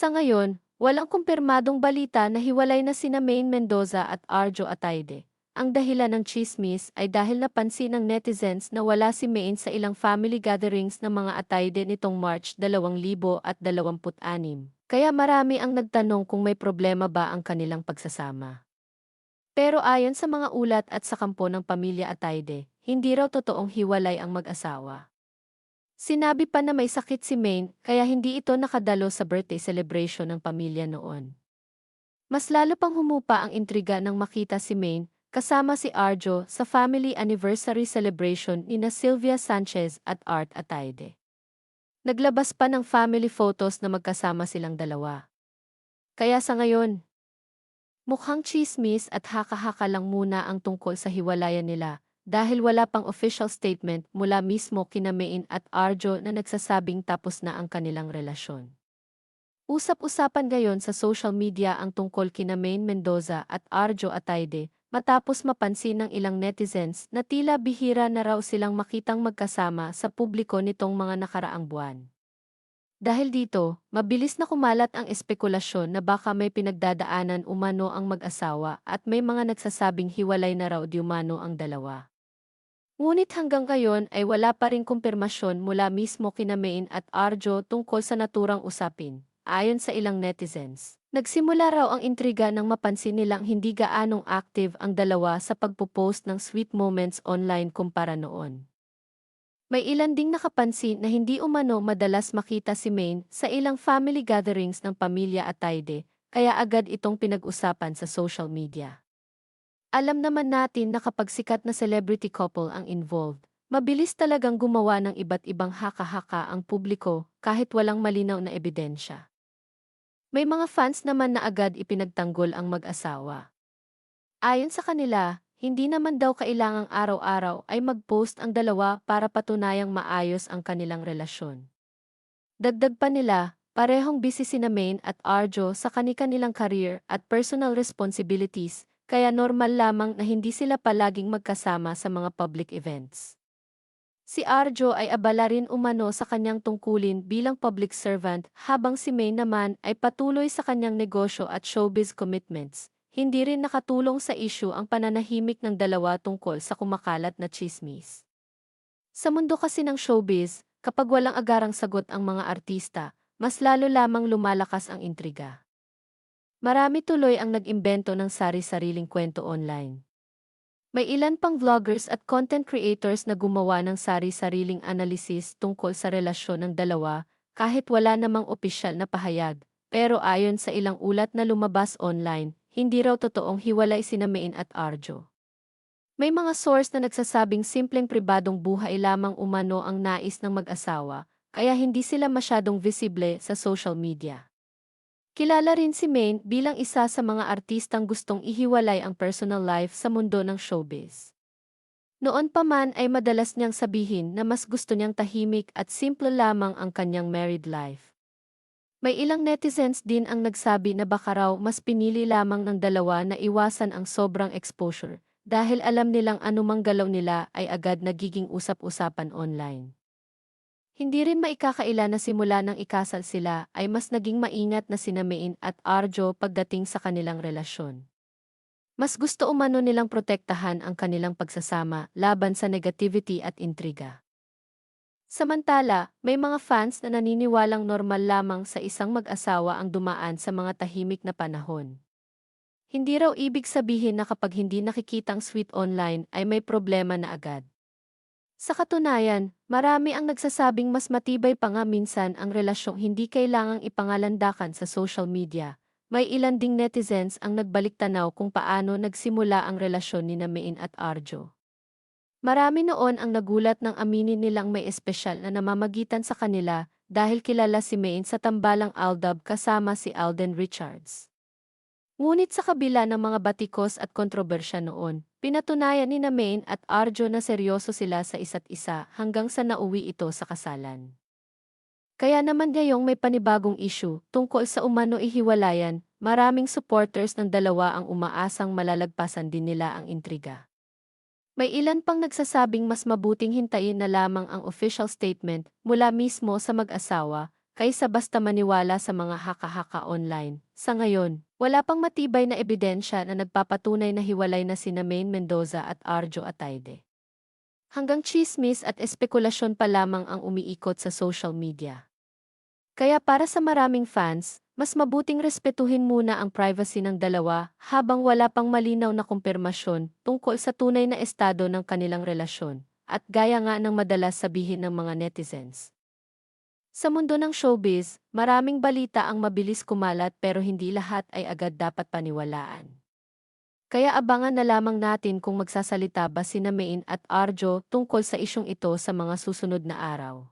Sa ngayon, walang kumpirmadong balita na hiwalay na sina Maine Mendoza at Arjo Ataide. Ang dahilan ng tsismis ay dahil napansin ng netizens na wala si Maine sa ilang family gatherings ng mga Ataide nitong March 2026. Kaya marami ang nagtanong kung may problema ba ang kanilang pagsasama. Pero ayon sa mga ulat at sa kampo ng pamilya Ataide, hindi raw totoong hiwalay ang mag-asawa. Sinabi pa na may sakit si Maine kaya hindi ito nakadalo sa birthday celebration ng pamilya noon. Mas lalo pang humupa ang intriga nang makita si Maine kasama si Arjo sa family anniversary celebration ni na Sylvia Sanchez at Art Ataide. Naglabas pa ng family photos na magkasama silang dalawa. Kaya sa ngayon, mukhang chismis at haka-haka lang muna ang tungkol sa hiwalayan nila dahil wala pang official statement mula mismo kina Maine at Arjo na nagsasabing tapos na ang kanilang relasyon. Usap-usapan ngayon sa social media ang tungkol kina Maine Mendoza at Arjo Ataide matapos mapansin ng ilang netizens na tila bihira na raw silang makitang magkasama sa publiko nitong mga nakaraang buwan. Dahil dito, mabilis na kumalat ang espekulasyon na baka may pinagdadaanan umano ang mag-asawa at may mga nagsasabing hiwalay na raw di umano ang dalawa. Ngunit hanggang ngayon ay wala pa ring kumpirmasyon mula mismo kina Maine at Arjo tungkol sa naturang usapin. Ayon sa ilang netizens, nagsimula raw ang intriga nang mapansin nilang hindi gaanong active ang dalawa sa pagpo-post ng sweet moments online kumpara noon. May ilan ding nakapansin na hindi umano madalas makita si Maine sa ilang family gatherings ng pamilya Ataide, kaya agad itong pinag-usapan sa social media. Alam naman natin na kapag sikat na celebrity couple ang involved, mabilis talagang gumawa ng iba't ibang haka-haka ang publiko kahit walang malinaw na ebidensya. May mga fans naman na agad ipinagtanggol ang mag-asawa. Ayon sa kanila, hindi naman daw kailangang araw-araw ay mag-post ang dalawa para patunayang maayos ang kanilang relasyon. Dagdag pa nila, parehong busy sina Maine at Arjo sa kani-kanilang career at personal responsibilities, kaya normal lamang na hindi sila palaging magkasama sa mga public events. Si Arjo ay abala rin umano sa kanyang tungkulin bilang public servant habang si Maine naman ay patuloy sa kanyang negosyo at showbiz commitments. Hindi rin nakatulong sa issue ang pananahimik ng dalawa tungkol sa kumakalat na tsismis. Sa mundo kasi ng showbiz, kapag walang agarang sagot ang mga artista, mas lalo lamang lumalakas ang intriga. Marami tuloy ang nag-imbento ng sari-sariling kwento online. May ilan pang vloggers at content creators na gumawa ng sari-sariling analysis tungkol sa relasyon ng dalawa kahit wala namang opisyal na pahayag. Pero ayon sa ilang ulat na lumabas online, hindi raw totoong hiwalay sina Maine at Arjo. May mga source na nagsasabing simpleng pribadong buhay lamang umano ang nais ng mag-asawa, kaya hindi sila masyadong visible sa social media. Kilala rin si Maine bilang isa sa mga artistang gustong ihiwalay ang personal life sa mundo ng showbiz. Noon pa man ay madalas niyang sabihin na mas gusto niyang tahimik at simple lamang ang kanyang married life. May ilang netizens din ang nagsabi na baka raw mas pinili lamang ng dalawa na iwasan ang sobrang exposure dahil alam nilang anumang galaw nila ay agad nagiging usap-usapan online. Hindi rin maikakaila na simula nang ikasal sila ay mas naging maingat na sina Maine at Arjo pagdating sa kanilang relasyon. Mas gusto umano nilang protektahan ang kanilang pagsasama laban sa negativity at intriga. Samantala, may mga fans na naniniwalang normal lamang sa isang mag-asawa ang dumaan sa mga tahimik na panahon. Hindi raw ibig sabihin na kapag hindi nakikitang sweet online ay may problema na agad. Sa katunayan, marami ang nagsasabing mas matibay pa nga minsan ang relasyong hindi kailangang ipangalandakan sa social media. May ilan ding netizens ang nagbalik tanaw kung paano nagsimula ang relasyon ni Maine at Arjo. Marami noon ang nagulat nang aminin nilang may espesyal na namamagitan sa kanila dahil kilala si Maine sa tambalang Aldab kasama si Alden Richards. Ngunit sa kabila ng mga batikos at kontrobersya noon, pinatunayan ni Maine at Arjo na seryoso sila sa isa't isa hanggang sa nauwi ito sa kasalan. Kaya naman ngayong may panibagong issue tungkol sa umano ihiwalayan, maraming supporters ng dalawa ang umaasang malalagpasan din nila ang intriga. May ilan pang nagsasabing mas mabuting hintayin na lamang ang official statement mula mismo sa mag-asawa kaysa basta maniwala sa mga haka-haka online. Sa ngayon, wala pang matibay na ebidensya na nagpapatunay na hiwalay na sina Maine Mendoza at Arjo Ataide. Hanggang tsismis at espekulasyon pa lamang ang umiikot sa social media. Kaya para sa maraming fans, mas mabuting respetuhin muna ang privacy ng dalawa habang wala pang malinaw na kumpirmasyon tungkol sa tunay na estado ng kanilang relasyon, at gaya nga ng madalas sabihin ng mga netizens. Sa mundo ng showbiz, maraming balita ang mabilis kumalat pero hindi lahat ay agad dapat paniwalaan. Kaya abangan na lamang natin kung magsasalita ba sina Maine at Arjo tungkol sa isyung ito sa mga susunod na araw.